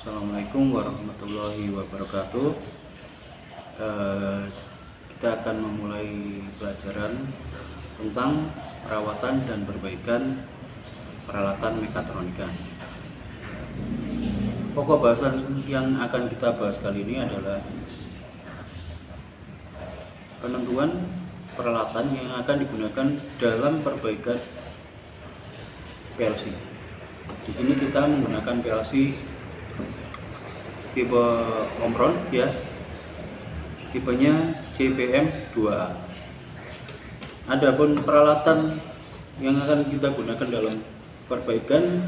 Assalamualaikum warahmatullahi wabarakatuh. Kita akan memulai pelajaran tentang perawatan dan perbaikan peralatan mekatronika. Pokok bahasan yang akan kita bahas kali ini adalah penentuan peralatan yang akan digunakan dalam perbaikan PLC. Di sini kita menggunakan PLC tipe Omron ya, tipenya CPM2A. Adapun peralatan yang akan kita gunakan dalam perbaikan,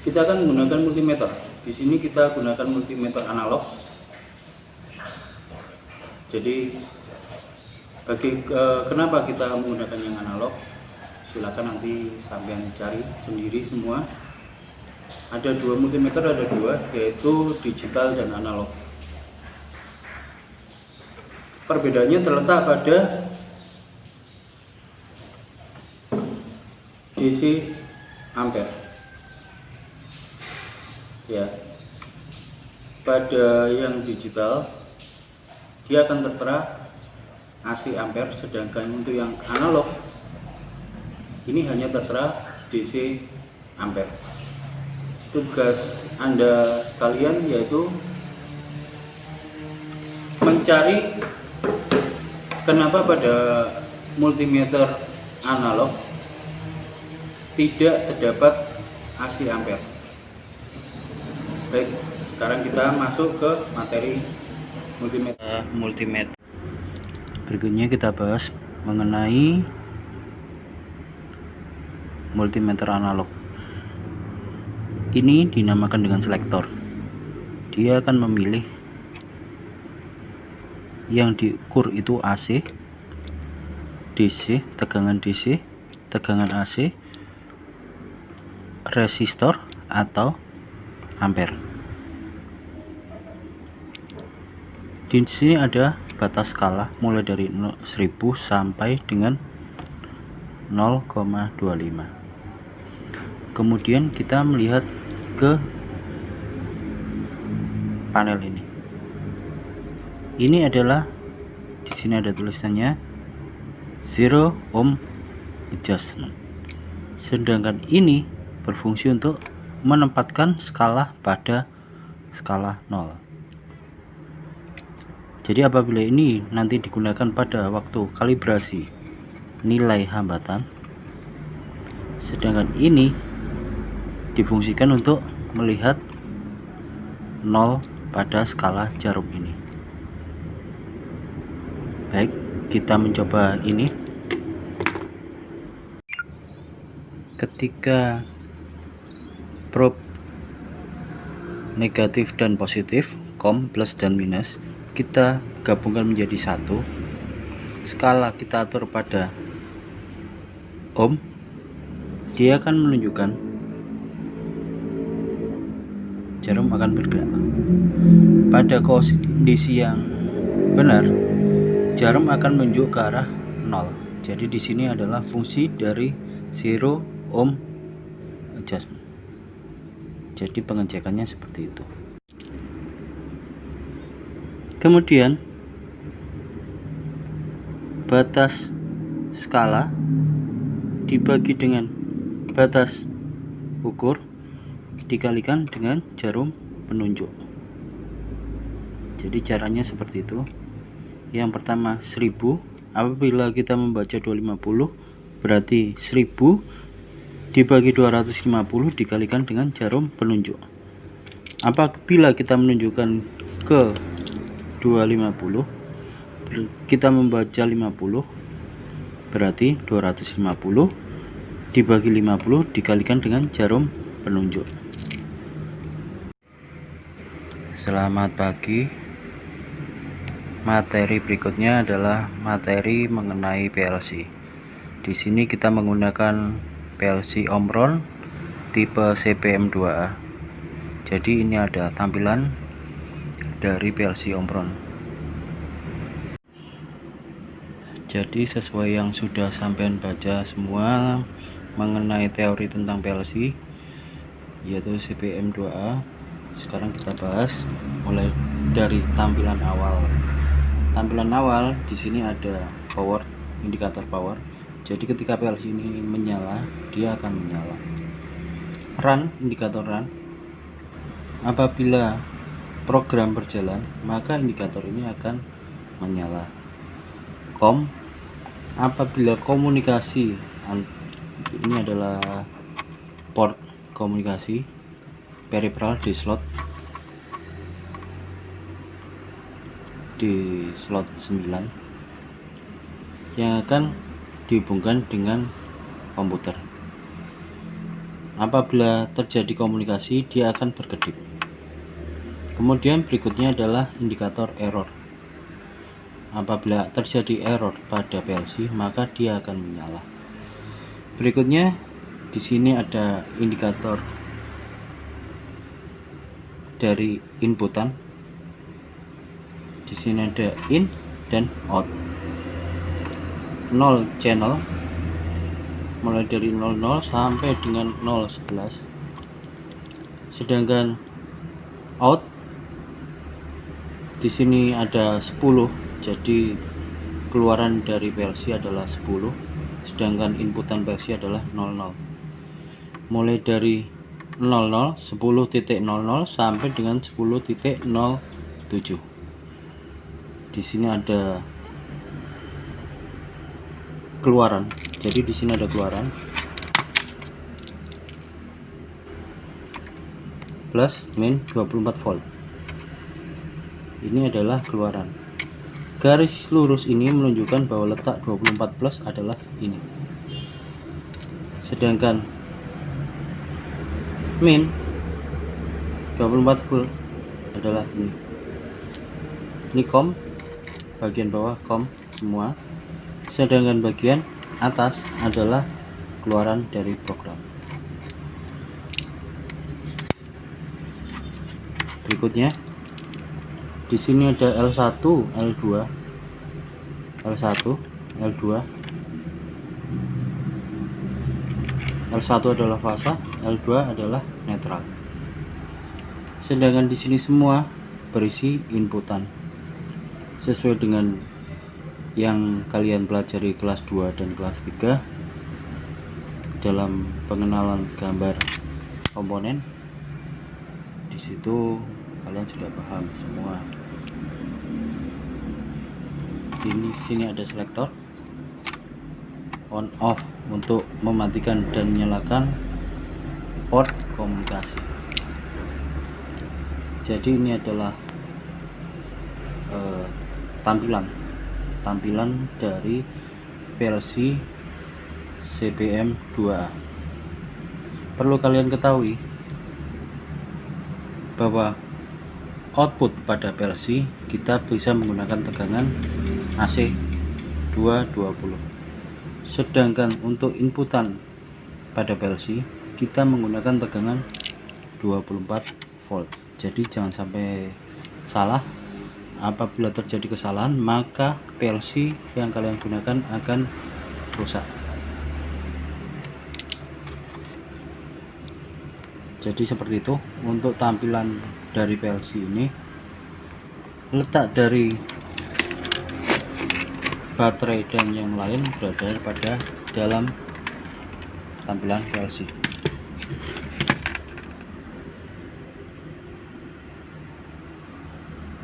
kita akan menggunakan multimeter. Di sini kita gunakan multimeter analog. Jadi kenapa kita menggunakan yang analog? Silakan nanti sampean cari sendiri semua. Ada dua multimeter, yaitu digital dan analog. Perbedaannya terletak pada DC ampere. Ya. Pada yang digital dia akan tertera AC ampere, sedangkan untuk yang analog ini hanya tertera DC ampere. Tugas Anda sekalian yaitu mencari kenapa pada multimeter analog tidak terdapat AC ampere. Baik, sekarang kita masuk ke materi multimeter. Berikutnya kita bahas mengenai multimeter analog. Ini dinamakan dengan selektor. Dia akan memilih yang diukur itu AC, DC, tegangan DC, tegangan AC, resistor atau ampere. Di sini ada batas skala mulai dari 1000 sampai dengan 0,25. Kemudian kita melihat ke panel ini. Ini adalah, di sini ada tulisannya zero ohm adjustment. Sedangkan ini berfungsi untuk menempatkan skala pada skala 0. Jadi apabila ini nanti digunakan pada waktu kalibrasi nilai hambatan, sedangkan ini difungsikan untuk melihat 0 pada skala jarum ini. Baik, kita mencoba ini. Ketika probe negatif dan positif, plus dan minus, kita gabungkan menjadi satu. Skala kita atur pada ohm. Dia akan menunjukkan jarum akan bergerak. Pada kondisi yang benar, jarum akan menunjuk ke arah 0. Jadi di sini adalah fungsi dari zero ohm adjustment. Jadi pengecekannya seperti itu. Kemudian batas skala dibagi dengan batas ukur dikalikan dengan jarum penunjuk. Jadi caranya seperti itu. Yang pertama 1000. Apabila kita membaca 250, berarti 1000 dibagi 250 dikalikan dengan jarum penunjuk. Apabila kita menunjukkan ke 250, kita membaca 50, berarti 250 dibagi 50 dikalikan dengan jarum penunjuk. Selamat pagi. Materi berikutnya adalah materi mengenai PLC. Di sini kita menggunakan PLC Omron tipe CPM2A. Jadi ini ada tampilan dari PLC Omron. Jadi sesuai yang sudah sampean baca semua mengenai teori tentang PLC, yaitu CPM2A, Sekarang kita bahas mulai dari tampilan awal. Tampilan awal di sini ada power, indikator power. Jadi ketika PLC ini menyala, dia akan menyala. Run, indikator run. Apabila program berjalan, maka indikator ini akan menyala. COM, apabila komunikasi, ini adalah port komunikasi peripheral di slot 9 yang akan dihubungkan dengan komputer. Apabila terjadi komunikasi, dia akan berkedip. Kemudian berikutnya adalah indikator error. Apabila terjadi error pada PLC, maka dia akan menyala. Berikutnya di sini ada indikator dari inputan. Di sini ada in dan out. 0 channel mulai dari 00 sampai dengan 011. Sedangkan out di sini ada 10. Jadi keluaran dari PLC adalah 10. Sedangkan inputan PLC adalah 00. Mulai dari 00 10.00 sampai dengan 10.07. Di sini ada keluaran. Jadi di sini ada keluaran plus min 24 volt. Ini adalah keluaran. Garis lurus ini menunjukkan bahwa letak 24 plus adalah ini. Sedangkan min 24 volt adalah ini. Ini COM, bagian bawah COM semua. Sedangkan bagian atas adalah keluaran dari program. Berikutnya di sini ada L1, L2, L1, L2. L1 adalah fasa, L2 adalah netral. Sedangkan di sini semua berisi inputan sesuai dengan yang kalian pelajari kelas 2 dan kelas 3 dalam pengenalan gambar komponen. Di situ kalian sudah paham semua. Di sini ada selektor on off untuk mematikan dan menyalakan port komunikasi. Jadi ini adalah tampilan dari PLC CPM 2A. Perlu kalian ketahui bahwa output pada PLC kita bisa menggunakan tegangan AC 220. Sedangkan untuk inputan pada PLC kita menggunakan tegangan 24 volt. Jadi jangan sampai salah. Apabila terjadi kesalahan, maka PLC yang kalian gunakan akan rusak. Jadi seperti itu untuk tampilan dari PLC ini. Letak dari baterai dan yang lain berada pada dalam tampilan PLC.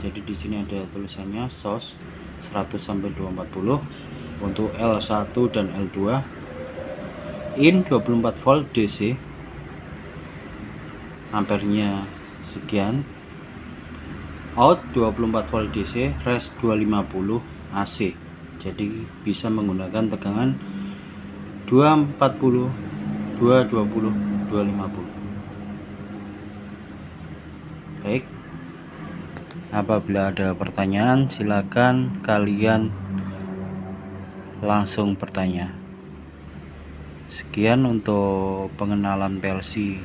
Jadi di sini ada tulisannya SOS 100 sampai 240 untuk L1 dan L2, in 24 volt DC, ampernya sekian, out 24 volt DC, res 250 AC. Jadi bisa menggunakan tegangan 240, 220, 250. Baik. Apabila ada pertanyaan, silakan kalian langsung bertanya. Sekian untuk pengenalan PLC.